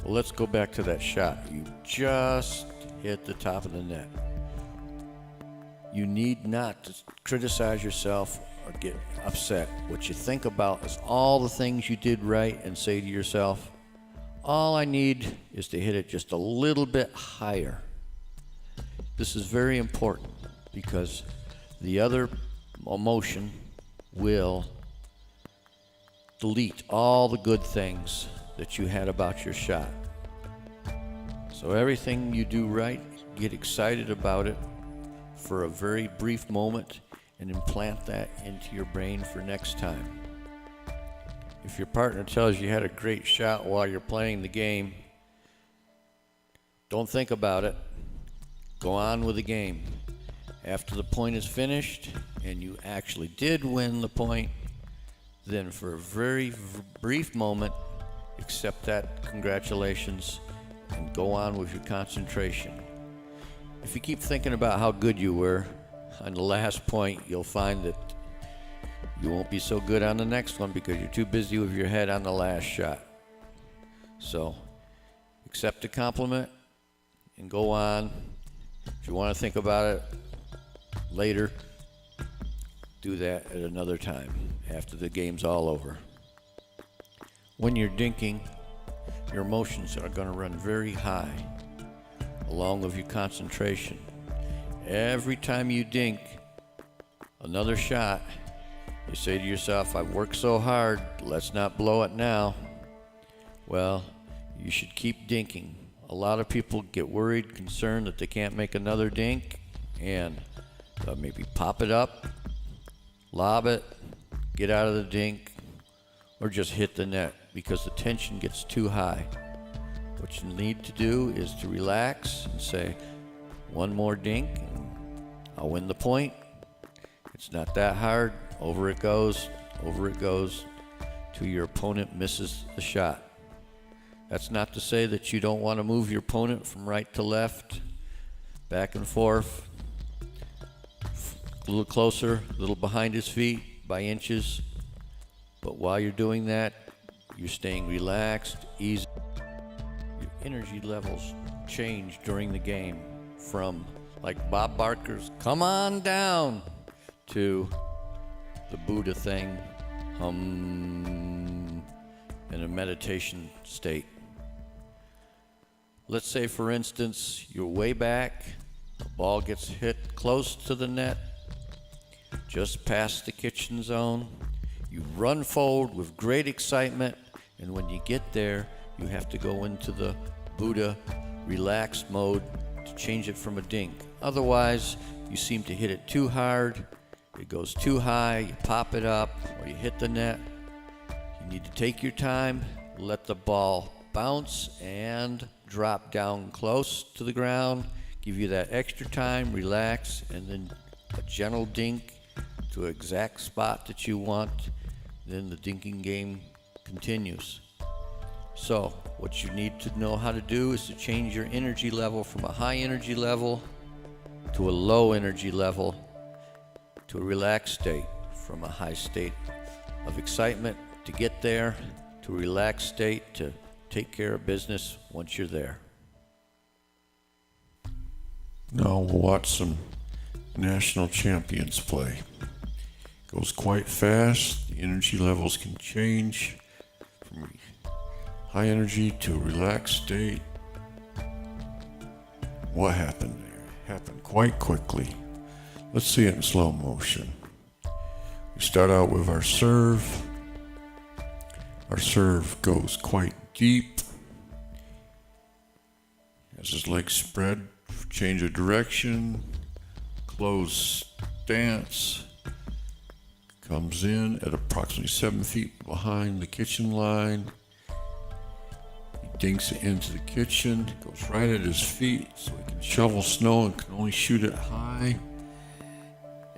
Well, let's go back to that shot. You just hit the top of the net. You need not to criticize yourself or get upset. What you think about is all the things you did right and say to yourself, all I need is to hit it just a little bit higher. This is very important because the other emotion will delete all the good things that you had about your shot. So everything you do right, get excited about it for a very brief moment and implant that into your brain for next time. If your partner tells you had a great shot while you're playing the game, don't think about it. Go on with the game. After the point is finished and you actually did win the point, then for a very brief moment, accept that congratulations and go on with your concentration. If you keep thinking about how good you were on the last point, you'll find that you won't be so good on the next one because you're too busy with your head on the last shot. So accept the compliment and go on. If you want to think about it later, do that at another time after the game's all over. When you're dinking, your emotions are going to run very high along with your concentration. Every time you dink another shot, you say to yourself, I've worked so hard, let's not blow it now. Well, you should keep dinking. A lot of people get worried, concerned that they can't make another dink, and maybe pop it up, lob it, get out of the dink, or just hit the net because the tension gets too high. What you need to do is to relax and say, one more dink, and I'll win the point. It's not that hard. Over it goes, till your opponent misses the shot. That's not to say that you don't want to move your opponent from right to left, back and forth, a little closer, a little behind his feet by inches. But while you're doing that, you're staying relaxed, easy. Your energy levels change during the game from like Bob Barker's "come on down" to the Buddha thing, in a meditation state. Let's say, for instance, you're way back, the ball gets hit close to the net, just past the kitchen zone. You run forward with great excitement, and when you get there, you have to go into the Buddha relaxed mode to change it from a dink. Otherwise, you seem to hit it too hard, it goes too high, you pop it up, or you hit the net. You need to take your time, let the ball bounce and drop down close to the ground, give you that extra time, relax, and then a gentle dink to an exact spot that you want. Then the dinking game continues. So what you need to know how to do is to change your energy level from a high energy level to a low energy level to a relaxed state, from a high state of excitement to get there to a relaxed state to take care of business once you're there. Now we'll watch some national champions play. Goes quite fast. The energy levels can change from high energy to a relaxed state. What happened there? It happened quite quickly. Let's see it in slow motion. We start out with our serve. Our serve goes quite deep. Has his legs spread, change of direction, close stance. Comes in at approximately 7 feet behind the kitchen line. He dinks it into the kitchen, goes right at his feet so he can shovel snow and can only shoot it high.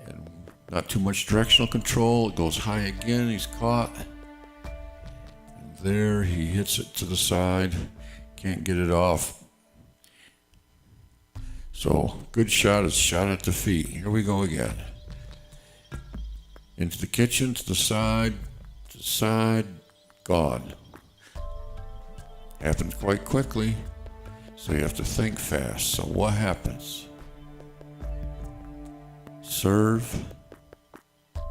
And not too much directional control. It goes high again, he's caught. And there he hits it to the side, can't get it off. So, good shot is shot at the feet. Here we go again. Into the kitchen, to the side, gone. Happens quite quickly, so you have to think fast. So what happens? Serve. You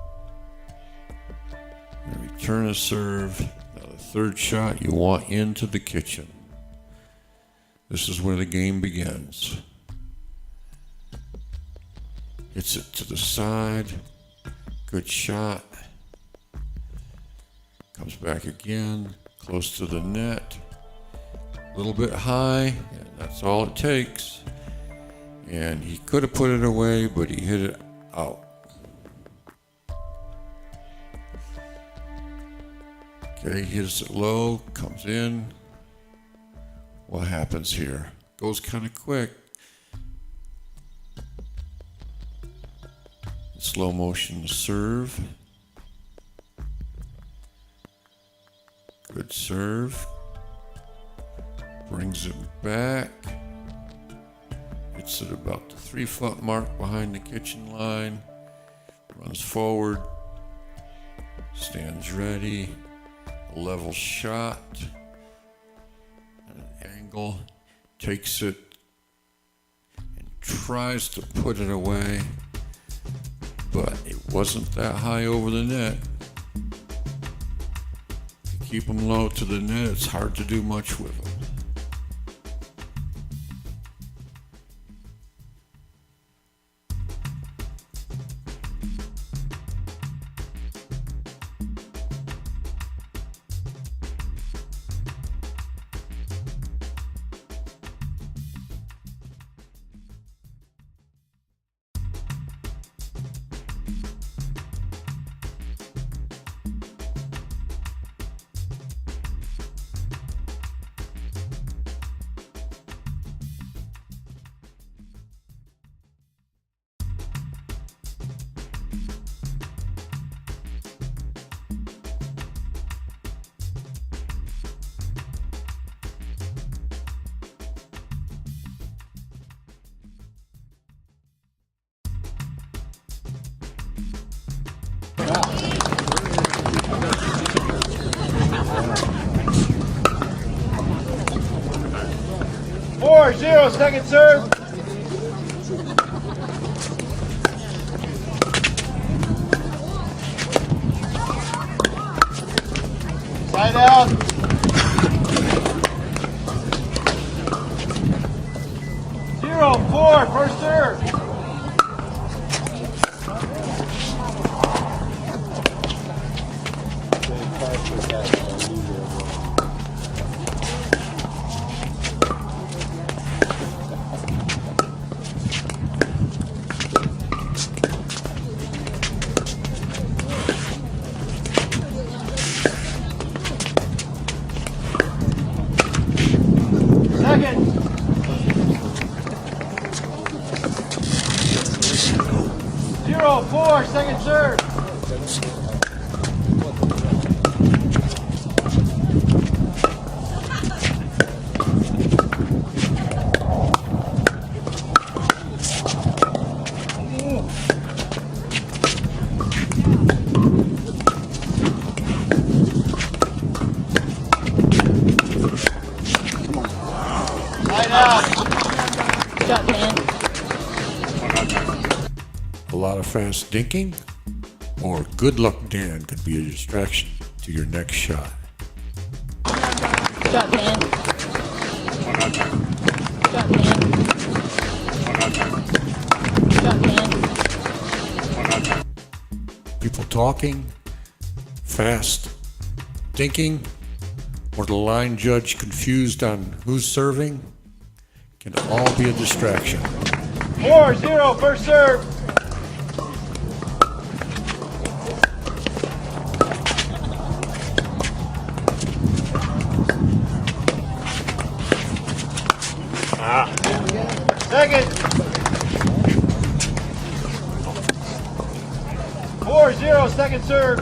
return a serve. Now the third shot you want into the kitchen. This is where the game begins. Hits it to the side. Good shot. Comes back again, close to the net. A little bit high, and that's all it takes. And he could have put it away, but he hit it out. Okay, he hits it low, comes in. What happens here? Goes kind of quick. In slow motion serve. Good serve. Brings it back. Hits it about the 3-foot mark behind the kitchen line. Runs forward. Stands ready. A level shot. At an angle. Takes it and tries to put it away. But it wasn't that high over the net. To keep them low to the net, it's hard to do much with them. Second serve. Side out. 0-4, first serve. Second. 0-4, second serve. A lot of fast dinking or good luck Dan could be a distraction to your next shot. Shot, Dan. Shot, Dan. Shot, Dan. People talking, fast thinking, or the line judge confused on who's serving can all be a distraction. 4-0, first serve. Second. 4-0, second serve.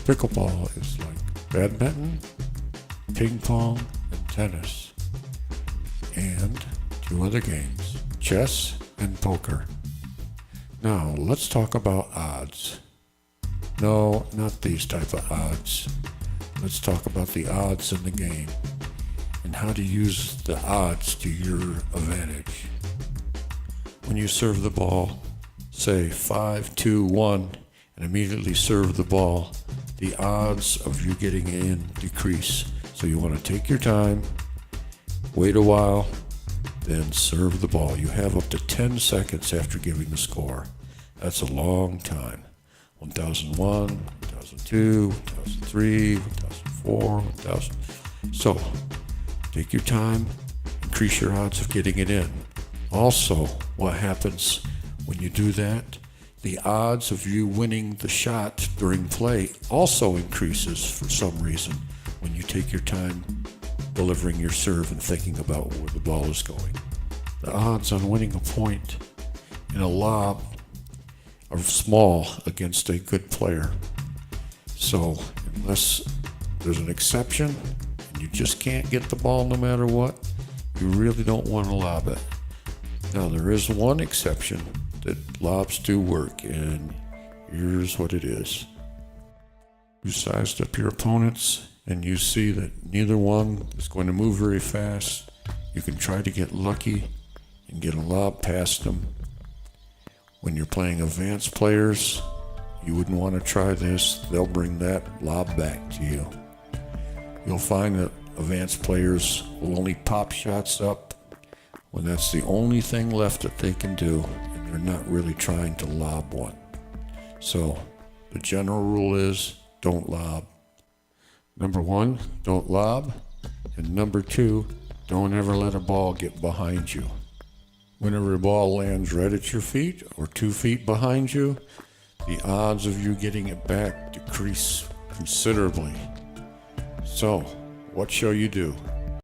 Pickleball is like badminton, ping pong, and tennis, and 2 other games, chess and poker. Now, let's talk about odds. No, not these type of odds. Let's talk about the odds in the game and how to use the odds to your advantage. When you serve the ball, say 5-2-1, and immediately serve the ball, the odds of you getting in decrease. So you want to take your time, wait a while, then serve the ball. You have up to 10 seconds after giving the score. That's a long time. 1001, 1002, 1003, 1004, 1000. So take your time, increase your odds of getting it in. Also, what happens when you do that, the odds of you winning the shot during play also increases for some reason when you take your time delivering your serve and thinking about where the ball is going. The odds on winning a point in a lob are small against a good player. So unless there's an exception and you just can't get the ball no matter what, you really don't want to lob it. Now there is one exception that lobs do work, and here's what it is. You sized up your opponents and you see that neither one is going to move very fast. You can try to get lucky and get a lob past them. When you're playing advanced players, you wouldn't want to try this. They'll bring that lob back to you. You'll find that advanced players will only pop shots up when that's the only thing left that they can do, and they're not really trying to lob one. So the general rule is don't lob. Number one, don't lob. And number two, don't ever let a ball get behind you. Whenever a ball lands right at your feet or 2 feet behind you, the odds of you getting it back decrease considerably. So, what shall you do?